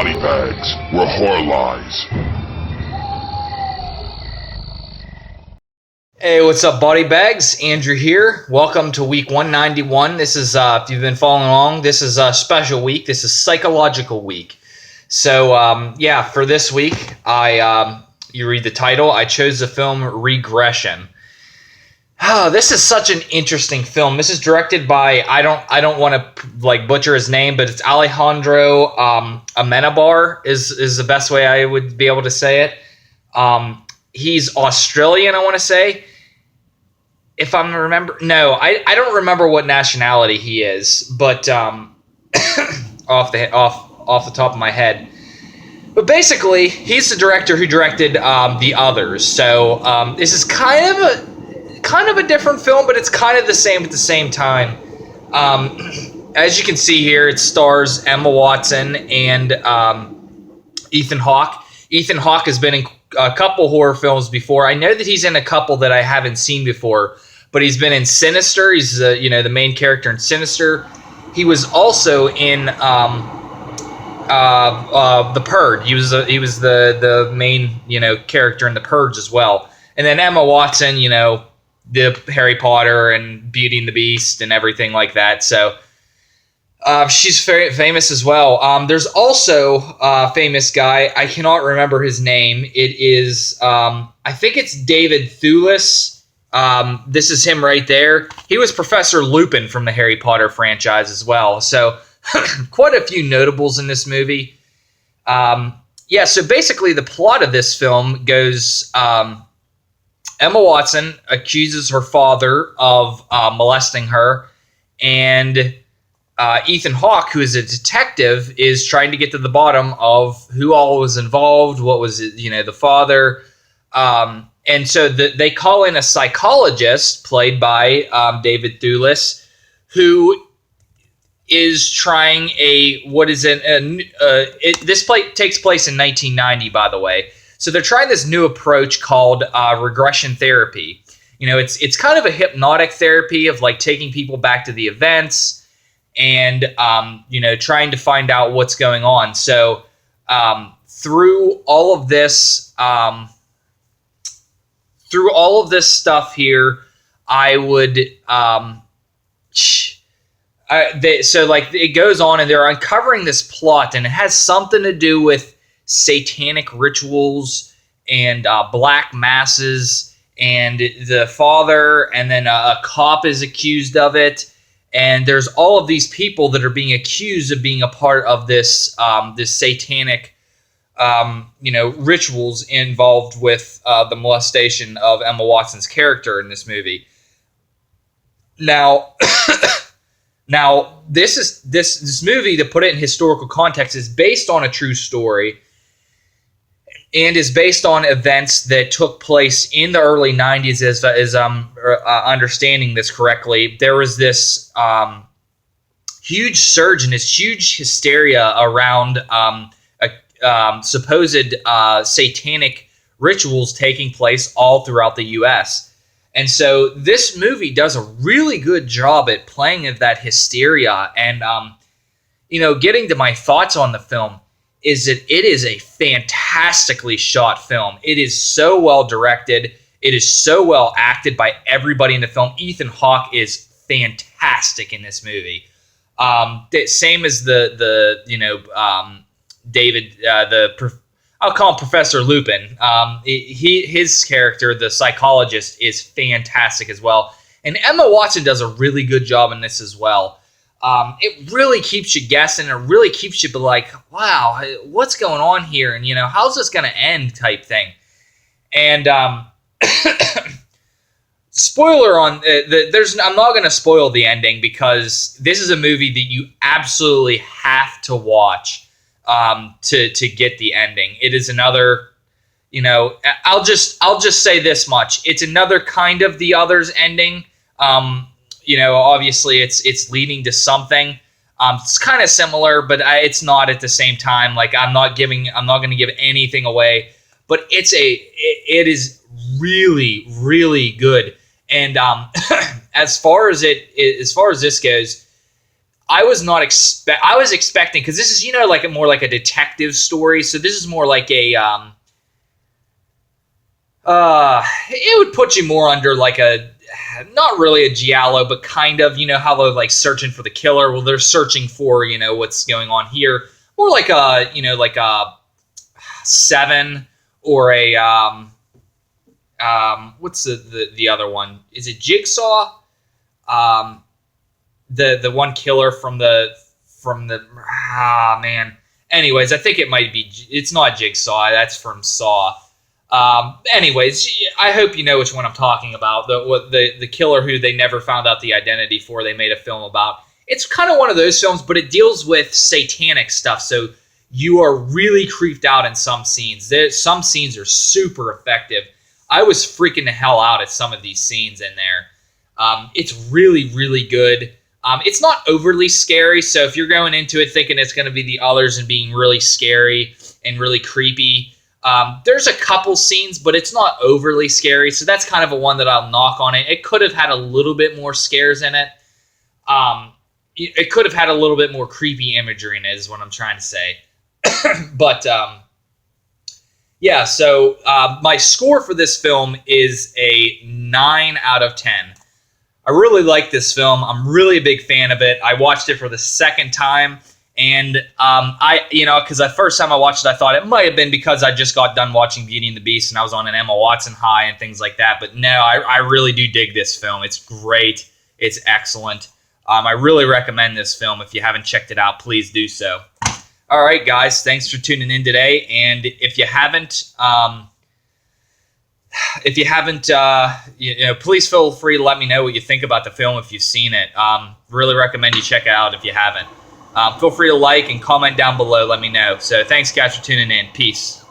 BodyBags, where horror lies. Hey, what's up, BodyBags? Andrew here. Welcome to week 191. This is, if you've been following along, this is a special week. This is psychological week. So, for this week, you read the title. I chose the film Regression. This is such an interesting film. This is directed by, I don't want to butcher his name, but it's Alejandro Amenabar is the best way I would be able to say it. He's Australian, I want to say. If I remember, no, I don't remember what nationality he is, but off the top of my head. But basically, he's the director who directed The Others. So this is kind of a different film, but it's kind of the same at the same time. As you can see here, it stars Emma Watson and Ethan Hawke. Ethan Hawke has been in a couple horror films before. I know that he's in a couple that I haven't seen before, but he's been in Sinister. He's the main character in Sinister. He was also in The Purge. He was the main character in The Purge as well. And then Emma Watson, the Harry Potter and Beauty and the Beast and everything like that. So she's very famous as well. There's also a famous guy. I cannot remember his name. It is, I think it's David Thewlis. This is him right there. He was Professor Lupin from the Harry Potter franchise as well. So quite a few notables in this movie. So basically the plot of this film goes, Emma Watson accuses her father of molesting her, and Ethan Hawke, who is a detective, is trying to get to the bottom of who all was involved, what was the father. And so they call in a psychologist played by David Thewlis, who is trying this takes place in 1990, by the way. So they're trying this new approach called regression therapy. It's kind of a hypnotic therapy of taking people back to the events and trying to find out what's going on. So through all of this stuff here, I would it goes on, and they're uncovering this plot, and it has something to do with satanic rituals and black masses, and the father, and then a cop is accused of it. And there's all of these people that are being accused of being a part of this satanic, rituals involved with the molestation of Emma Watson's character in this movie. Now, this movie, to put it in historical context, is based on a true story and is based on events that took place in the early 90s, as I'm understanding this correctly. There was this huge surge and this huge hysteria around supposed satanic rituals taking place all throughout the U.S. And so this movie does a really good job at playing of that hysteria. And, getting to my thoughts on the film is that it is a fantastically shot film. It is so well directed. It is so well acted by everybody in the film. Ethan Hawke is fantastic in this movie. Same as David, I'll call him Professor Lupin. His character, the psychologist, is fantastic as well. And Emma Watson does a really good job in this as well. It really keeps you guessing. It really keeps you like, wow, what's going on here? And, how's this going to end type thing? And spoiler on I'm not going to spoil the ending, because this is a movie that you absolutely have to watch to get the ending. It is another, I'll just say this much. It's another kind of The Others ending. Obviously it's leading to something. It's kind of similar, but it's not at the same time. I'm not going to give anything away, but it is really, really good. And as far as this goes, I was not I was expecting, because this is, you know, like a more like a detective story. So this is more like a it would put you more under like a, not really a giallo, but kind of, you know, how they're like searching for the killer. Well, they're searching for, you know, what's going on here. More like a, you know, like a Seven, or a what's the other one? Is it Jigsaw? The one killer from the man. Anyways, I think it might be. It's not Jigsaw. That's from Saw. Anyways, I hope you know which one I'm talking about. The killer who they never found out the identity for. They made a film about. It's kind of one of those films, but it deals with satanic stuff. So you are really creeped out in some scenes. Some scenes are super effective. I was freaking the hell out at some of these scenes in there. It's really, really good. It's not overly scary, so if you're going into it thinking it's going to be the others and being really scary and really creepy, there's a couple scenes, but it's not overly scary, so that's kind of a one that I'll knock on it. It could have had a little bit more scares in it. It could have had a little bit more creepy imagery in it, is what I'm trying to say. But yeah, so my score for this film is a 9 out of 10. I really like this film. I'm really a big fan of it. I watched it for the second time, and because the first time I watched it, I thought it might have been because I just got done watching Beauty and the Beast and I was on an Emma Watson high and things like that. But no, I really do dig this film. It's great. It's excellent. I really recommend this film. If you haven't checked it out, please do so. All right, guys, thanks for tuning in today. And if you haven't, please feel free to let me know what you think about the film if you've seen it. Really recommend you check it out if you haven't. Feel free to like and comment down below. Let me know. So thanks, guys, for tuning in. Peace.